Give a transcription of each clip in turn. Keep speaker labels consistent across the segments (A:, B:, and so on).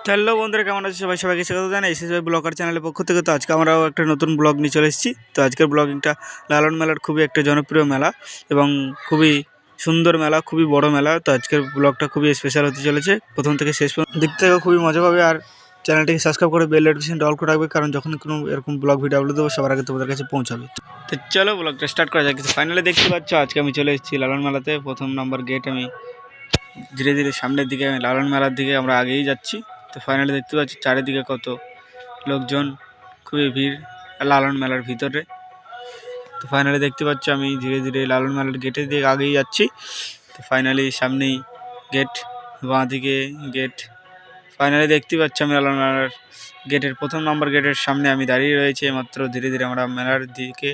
A: Hello বন্ধুরা, কেমন আছে সবাই? সবাইকে স্বাগত জানাই এসএসবি ব্লগার চ্যানেলের পক্ষ থেকে। তো আজকে আমরাও একটা নতুন ব্লগ নিয়ে চলে এসেছি। তো আজকের ব্লগিংটা লালন মেলার খুবই একটা জনপ্রিয় মেলা এবং খুবই সুন্দর মেলা, খুবই বড় মেলা। তো আজকের ব্লগটা খুবই স্পেশাল হতে চলেছে, প্রথম থেকে শেষ পর্যন্ত দেখতে থেকেও খুবই মজা পাবে। আর চ্যানেলটিকে সাবস্ক্রাইব করে বেল নোটিফিকেশনটা অল করে রাখবে, কারণ যখন কোনো এরকম ব্লগ ভিডিও আপলোড দেবো সবার আগে তোমাদের কাছে পৌঁছাবে। তো চলো ব্লগটা স্টার্ট করা যাক। ফাইনালি দেখতে পাচ্ছ আজকে আমি চলে এসেছি লালন মেলাতে। প্রথম নম্বর গেট আমি ধীরে ধীরে সামনের দিকে লালন মেলার দিকে আমরা আগেই যাচ্ছি। তো ফাইনালি দেখতে পাচ্ছি চারিদিকে কত লোকজন, খুবই ভিড় লালন মেলার ভিতরে। তো ফাইনালি দেখতে পাচ্ছি আমি ধীরে ধীরে লালন মেলার গেটের দিকে আগেই যাচ্ছি। তো ফাইনালি সামনেই গেট, বাঁ দিকে গেট। ফাইনালি দেখতে পাচ্ছি আমি লালন মেলার গেটের প্রথম নম্বর গেটের সামনে আমি দাঁড়িয়ে রয়েছে। মাত্র ধীরে ধীরে আমরা মেলার দিকে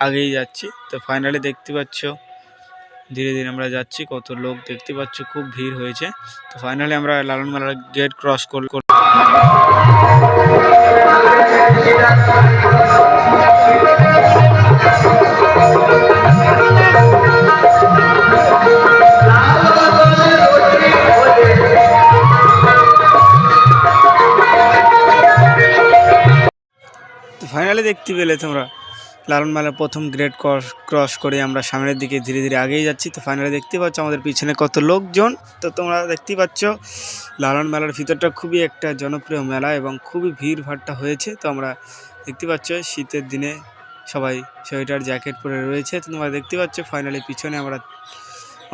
A: আগেই যাচ্ছি। তো ফাইনালি দেখতে পাচ্ছ ধীরে ধীরে আমরা যাচ্ছি, কত লোক দেখতে পাচ্ছ, খুব ভিড় হয়েছে। তো ফাইনালি আমরা লালন মেলার গেট ক্রস করব। তো ফাইনালি দেখতে পেলে তোমরা লালন মেলার প্রথম গেট ক্রস করে আমরা সামনের দিকে ধীরে ধীরে আগেই যাচ্ছি। তো ফাইনালি দেখতে পাচ্ছ আমাদের পিছনে কত লোকজন। তো তোমরা দেখতেই পাচ্ছ লালন মেলার ভিতরটা খুবই একটা জনপ্রিয় মেলা এবং খুবই ভিড় ভাট্টা হয়েছে। তো আমরা দেখতে পাচ্ছ শীতের দিনে সবাই সোয়েটার জ্যাকেট পরে রয়েছে। তো তোমরা দেখতে পাচ্ছ ফাইনালি পিছনে আমরা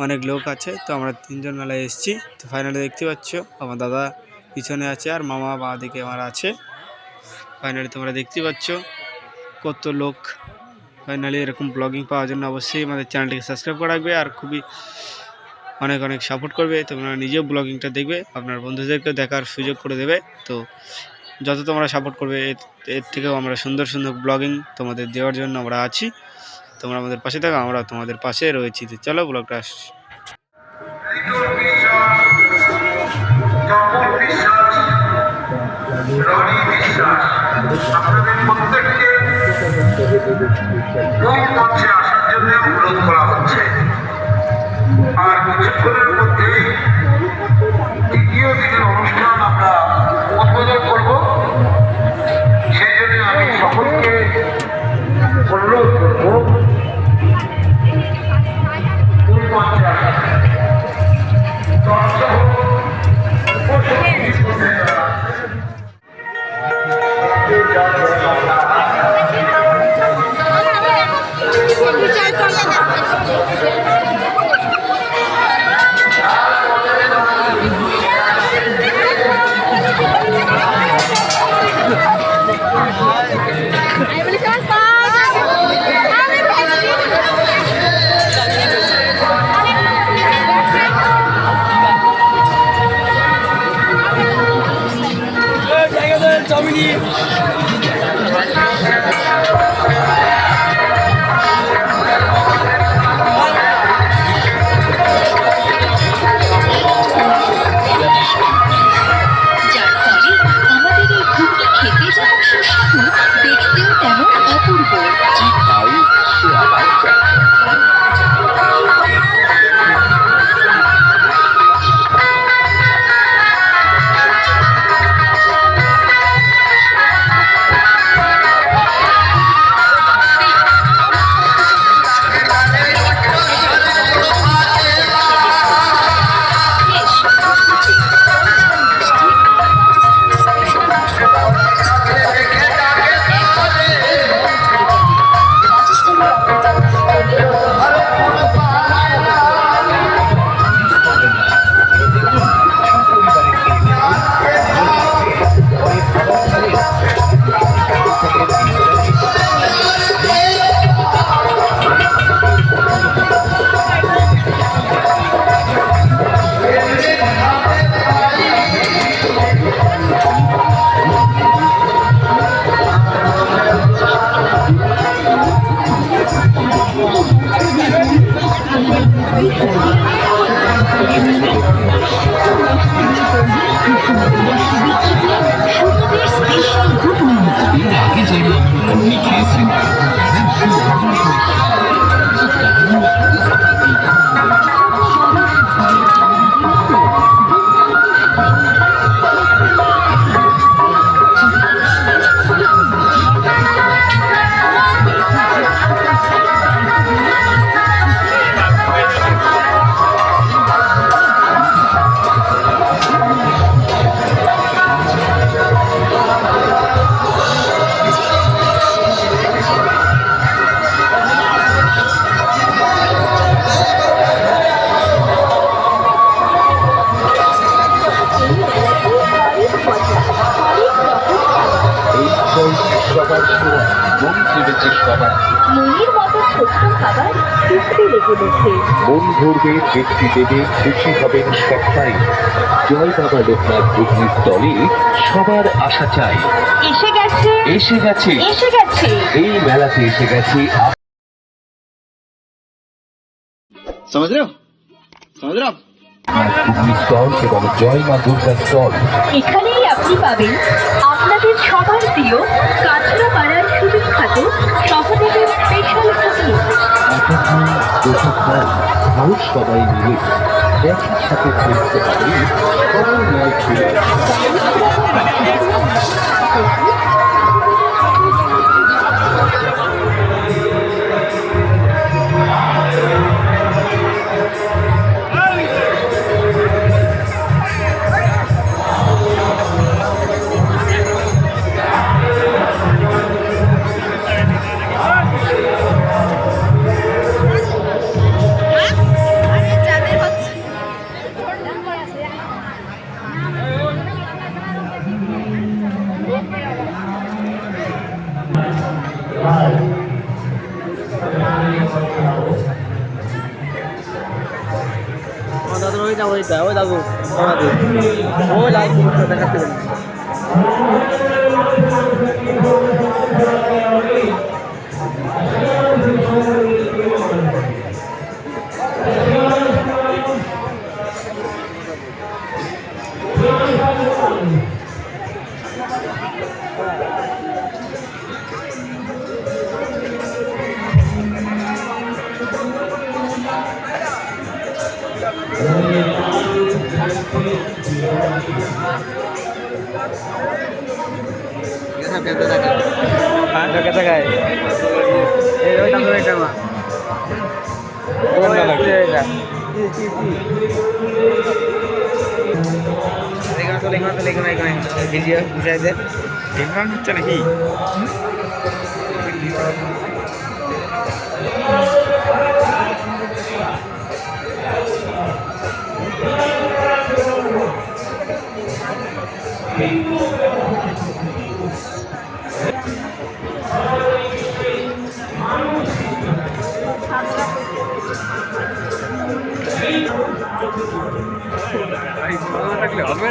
A: অনেক লোক আছে। তো আমরা তিনজন মেলায় এসেছি। তো ফাইনালি দেখতে পাচ্ছ আমার দাদা পিছনে আছে আর মামা বাঁ দিকে আমার আছে। ফাইনালি তোমরা দেখতে পাচ্ছ কত লোক। ফাইনালি এরকম ব্লগিং পাওয়ার জন্য অবশ্যই আমাদের চ্যানেলটিকে সাবস্ক্রাইব করে রাখবে আর খুবই অনেক অনেক সাপোর্ট করবে। তোমরা নিজেও ব্লগিংটা দেখবে, আপনার বন্ধুদেরকেও দেখার সুযোগ করে দেবে। তো যত তোমরা সাপোর্ট করবে এর থেকেও আমরা সুন্দর সুন্দর ব্লগিং তোমাদের দেওয়ার জন্য আমরা আছি। তোমরা আমাদের পাশে থাকো, আমরা তোমাদের পাশে রয়েছি। তো চলো ব্লগটা আসছি। আপনাদের প্রত্যেককে মূল মঞ্চে আসার জন্য অনুরোধ করা হচ্ছে। আর কিছুক্ষণের মধ্যেই দ্বিতীয় দিনের অনুষ্ঠান আমরা উদ্বোধন করব। সেই জন্য আমি সকলকে অনুরোধ করব মূল মঞ্চে আসা।
B: খাবার ছোঁয়া মন ভেবেছে সবার।
C: মনির মতো ছোট্ট খাবার চুক্তি লেগে গেছে।
B: মন ভরবে, তৃপ্তি দেবে, খুশি হবেন সবাই। জয় বাবা লোকনাথ অগ্নিস্থলে সবার আশা চাই।
C: এসে গেছে,
B: এসে গেছে,
C: এসে গেছে,
B: এই মেলাতে এসে গেছে।
A: समझ रहे हो
B: স্টল এবং জয় মা দুর্গা স্টল।
C: এখানেই আপনি পাবেন আপনাদের সবার প্রিয় কাঁচরাপাড়ার সুবিখ্যাত সহদেবের স্পেশাল ঘুগনি।
B: মানুষ সবাই মিলে একই সাথে খেলতে পারে সবাই নয় ছিল।
A: দাদু ওই দাদু ওই লাইট দেখাচ্ছে कैसा खाए হচ্ছে নাকি থাকলে হবে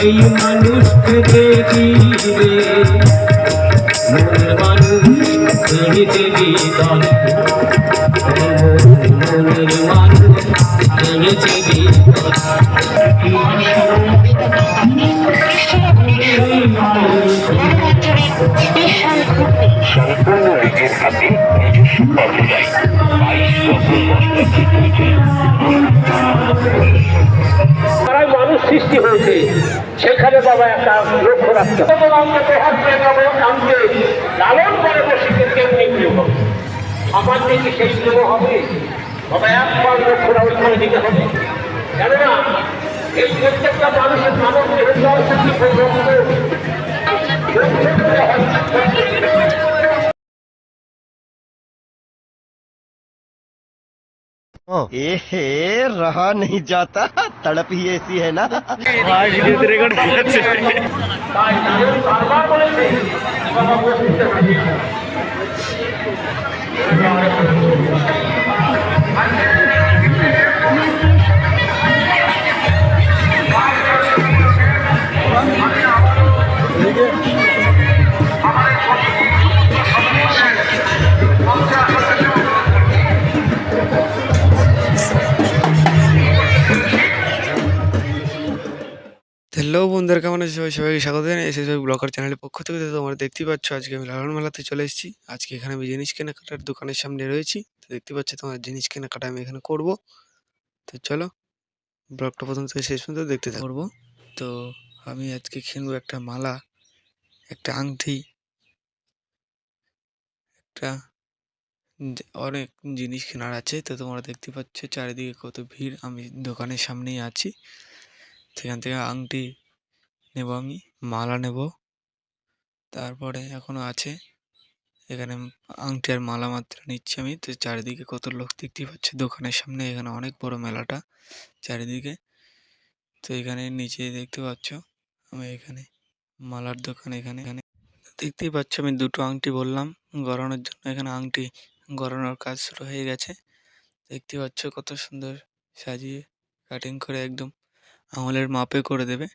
A: এই মানুষকে দেখি রে মনের মানুষ
D: গড়িতে বিদন মনের মানুষ গড়িতে বিদন
B: সম্পূর্ণ নিজের হাতে নিজস্ব পর্যায় 22 রকম মশলা
D: মানুষ সৃষ্টি হয়েছে সেখানে বাবা একটা লক্ষ্য রাখতে হবে আমাকে লালন করে বসিতে কেমনি প্রিয় হবে আমার থেকে সেই প্রিয় হবে বাবা একবার লক্ষ্যটা ওইখানে দিতে হবে কেননা এই প্রত্যেকটা মানুষের মানব
E: एहे रहा नहीं जाता तड़प ही ऐसी है ना
A: ভাই ভিডিওতে রেকর্ড করছে
D: তাই লালন বারবার বলেছে বাবা বসিতে হবে
A: হ্যালো বন্ধুরা, কেমন আছে সবাই? সবাইকে স্বাগত জানাই এসএসবি ব্লগার চ্যানেলের পক্ষ থেকে। তো তোমরা দেখতেই পাচ্ছ আজকে আমি লালন মেলাতে চলে এসেছি। আজকে এখানে আমি জিনিস কেনাকাটার দোকানের সামনে রয়েছি। তো দেখতে পাচ্ছ তোমার জিনিস কেনাকাটা আমি এখানে করব। তো চলো ব্লগটা প্রথম থেকে শেষ পর্যন্ত দেখতে থাকবো। তো আমি আজকে কিনবো একটা মালা, একটা আংটি, একটা অনেক জিনিস কেনার আছে। তো তোমরা দেখতে পাচ্ছ চারিদিকে কত ভিড়। আমি দোকানের সামনেই আছি। সেখান থেকে আংটি নেব, আমি মালা নেব, তারপরে এখনো আছে এখানে আংটি আর মালা মাত্র নিচ্ছি আমি। তো চারিদিকে কত লোক দেখতেই পাচ্ছি দোকানের সামনে। এখানে অনেক বড় মেলাটা চারিদিকে। তো এখানে নিচে দেখতে পাচ্ছ আমি এখানে মালার দোকান। এখানে দেখতেই পাচ্ছ আমি দুটো আংটি বললাম গড়ানোর জন্য। এখানে আংটি গড়ানোর কাজ শুরু হয়ে গেছে। দেখতে পাচ্ছ কত সুন্দর সাজিয়ে কাটিং করে একদম আঙুলের মাপে করে দেবে।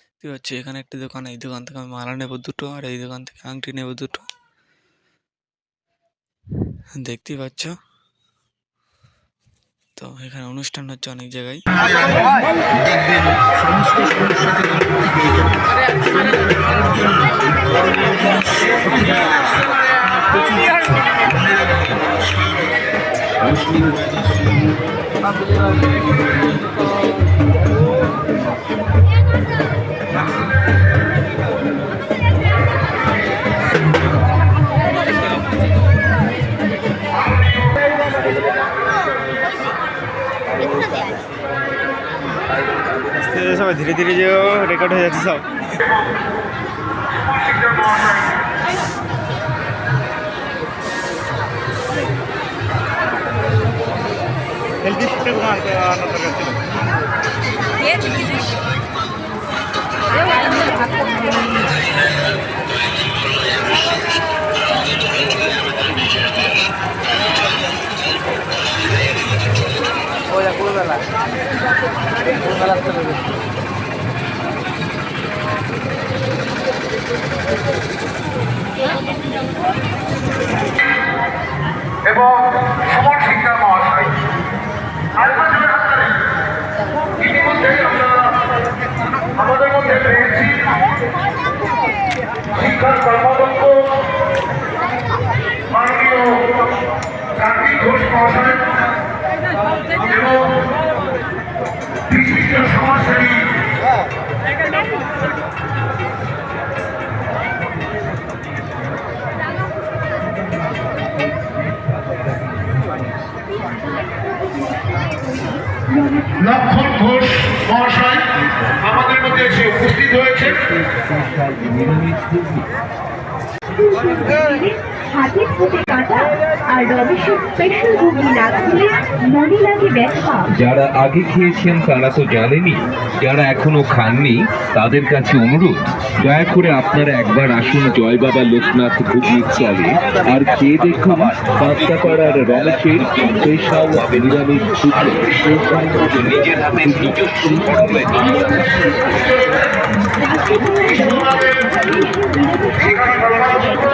A: দেখতে পাচ্ছ এখানে একটা দোকান, এই দোকান থেকে আমি মালা নেব দুটো, আর এই দোকান থেকে আংটি নেব দুটো। দেখতেই পাচ্ছ তো এখানে অনুষ্ঠান হচ্ছে অনেক জায়গায়। সবাই ধীরে ধীরে যে রেকর্ড হয়ে যাচ্ছে সব।
F: এবং সুমন শিকদার মহাশয় ইতিমধ্যেই আমরা আমাদের মধ্যে পেয়েছি শিক্ষার কর্মদক্ষ মাননীয় কার্তিক ঘোষ মহাশয় এবং বিশিষ্ট সমাজসেবী লক্ষণ ঘোষ মহাশয় আমাদের মধ্যে এসে উপস্থিত হয়েছে।
C: হাতের ফুটে কাটা আর রমেশের স্পেশাল ঘুগনি না খেলে মনে লাগে ব্যথা।
B: যারা আগে খেয়েছেন তারা তো জানেনই, যারা এখনো খাননি তাদের কাছে অনুরোধ, দয়া করে আপনারা একবার আসুন জয় বাবা লোকনাথ ঘুগনির চলে আর খেয়ে দেখুন পাঁচটাপাড়ার রমেশের স্পেশাল নিরামিষ ঘুগনি। নিজের হাতে নিজস্ব
F: শিক্ষার কর্মদক্ষ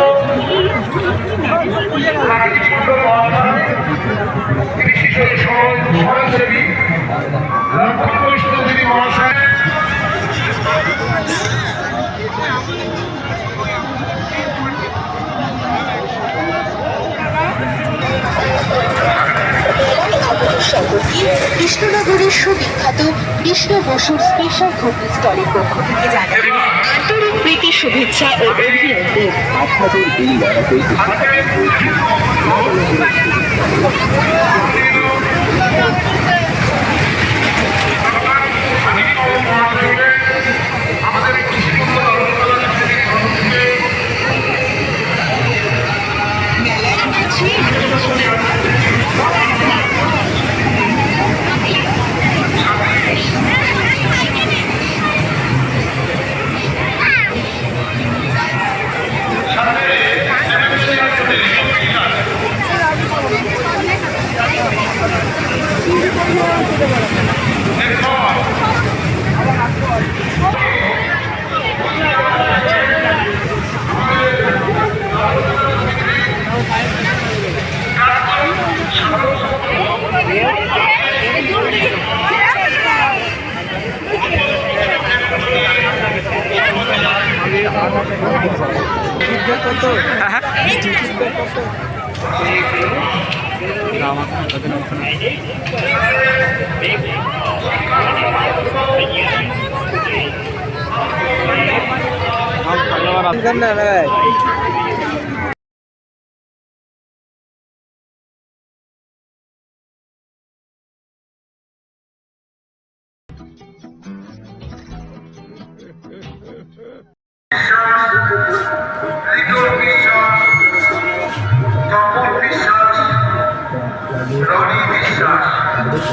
C: আপনাদেরকে কৃষ্ণনগরের সুবিখ্যাত কৃষ্ণ বসুর স্পেশাল ঘুগনি স্টলের পক্ষ থেকে জানাই আন্তরিক প্রীতি শুভেচ্ছা ও অভিনন্দন।
B: আপনাদের এই মেলাতে
F: লিটন বিশ্বাস, তপন বিশ্বাস, রনি বিশ্বাস,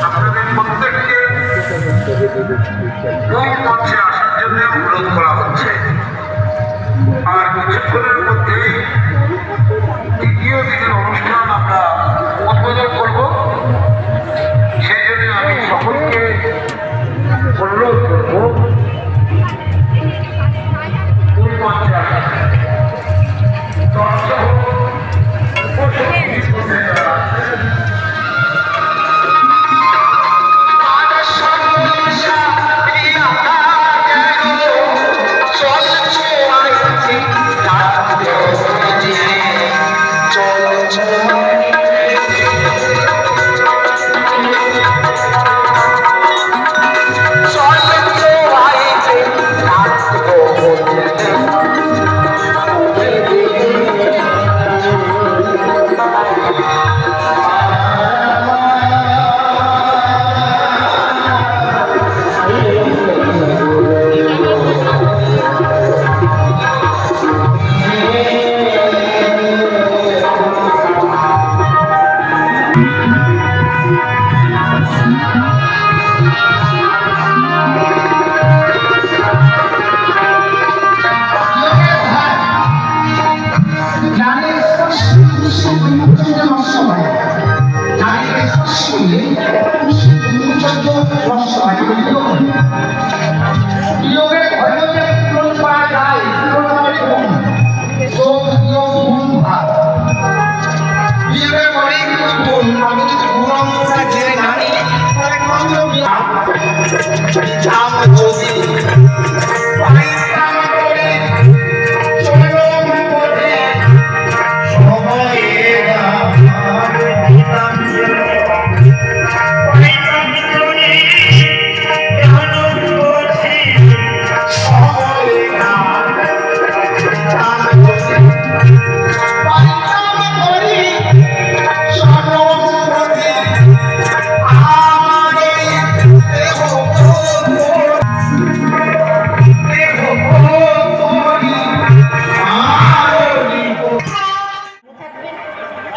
F: আপনাদের প্রত্যেককে মূল মঞ্চে আসার জন্য অনুরোধ করা হচ্ছে। আর কিছুক্ষণের মধ্যেই দ্বিতীয় দিনের অনুষ্ঠান আমরা উদ্বোধন করব। সেই জন্য আমি সকলকে অনুরোধ করব মূল মঞ্চে আসা।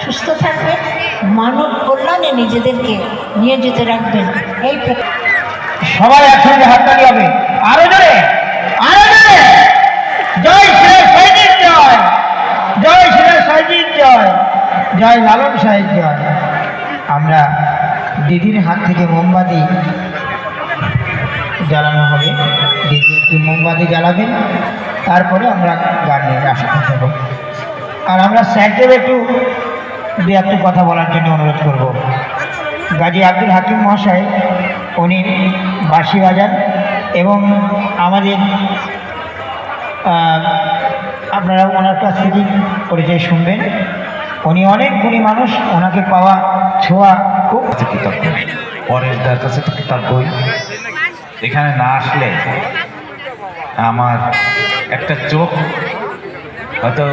G: সুস্থ থাকবেন, মানব কল্যাণে নিজেদেরকে নিয়োজিত রাখবেন। এই
D: সবাই একসঙ্গে হাততালি হবে, আরো জোরে, আরো জোরে। জয় শ্রী সাইজির জয়, জয় শ্রী সাইজির জয়, জয় লালন সাহেব জয়। আমরা দিদির হাত থেকে মোমবাতি জ্বালানো হবে। দিদি একটু মোমবাতি জ্বালাবেন, তারপরে আমরা গানের রাস্তা যাব। আর আমরা স্যারদের একটু দু একটু কথা বলার জন্য অনুরোধ করব। গাজী আব্দুল হাকিম মহাশয় উনি বাঁশি বাজান এবং আমাদের আপনারা ওনার কাছ থেকে পরিচয় শুনবেন। উনি অনেক গুণী মানুষ, ওনাকে পাওয়া ছোঁয়া খুব কৃতজ্ঞ।
H: পরের তার কাছে তো তার বই এখানে না আসলে আমার একটা চোখ হয়তো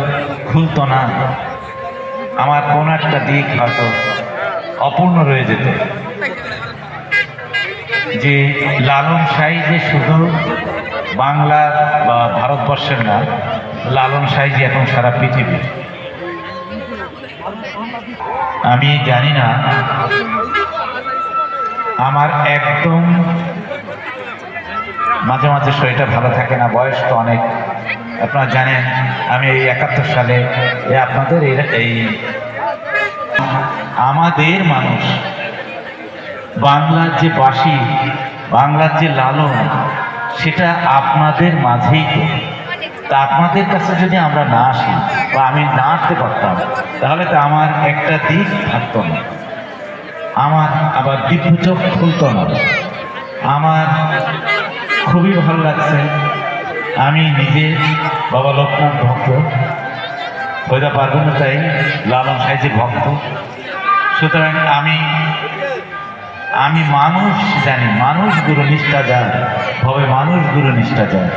H: খুলতো না, আমার কোনো একটা দিক হয়তো অপূর্ণ রয়ে যেত। যে লালন শাহী যে শুধু বাংলা বা ভারতবর্ষের না, লালন শাহী যে এখন সারা পৃথিবী। আমি জানি না, আমার একদম মাঝে মাঝে শরীরটা ভালো থাকে না, বয়স তো অনেক। আপনারা জানেন আমি এই 71 সালে আপনাদের এই আমাদের মানুষ বাংলার যে বাঁশি, বাংলার যে লালন, সেটা আপনাদের মাঝেই তো। তা আপনাদের কাছে যদি আমরা না আসি বা আমি না আসতে পারতাম, তাহলে তো আমার একটা দিক থাকতো না, আমার আবার দিব্য চোখ খুলতো না। আমার খুবই ভালো লাগছে। আমি নিজে বাবা লোকনাথ ভক্ত, হইতে পারবো না তাই লালন সাইজের ভক্ত। সুতরাং আমি মানুষ জানি, মানুষ গুরু নিষ্ঠা যায় ভবে, মানুষ গুরু নিষ্ঠা যায়।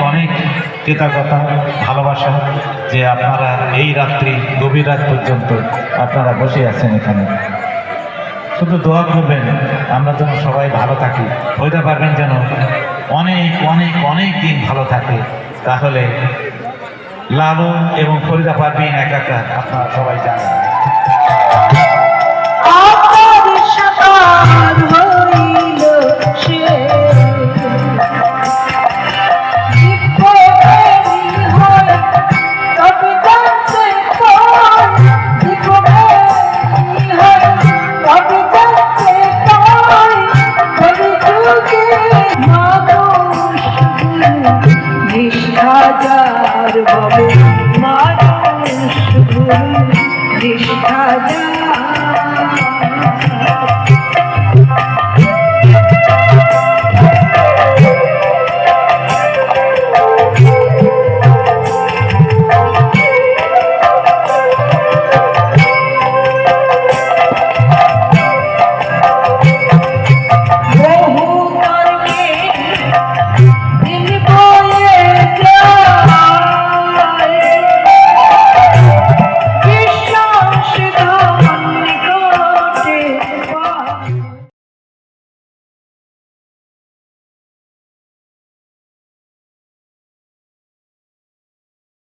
H: অনেক কৃতজ্ঞতা, ভালোবাসা যে আপনারা এই রাত্রি গভীর রাত পর্যন্ত আপনারা বসে আছেন এখানে। শুধু দোয়া করবেন আমরা যেন সবাই ভালো থাকি, হইতে পারবেন যেন অনেক অনেক অনেক দিন ভালো থাকে। তাহলে লালন এবং ফরিদা পারভিন একাকার আপনারা সবাই জানেন।
I: নিষ্ঠাজার ভবে মানুষ গুরু নিষ্ঠাজার।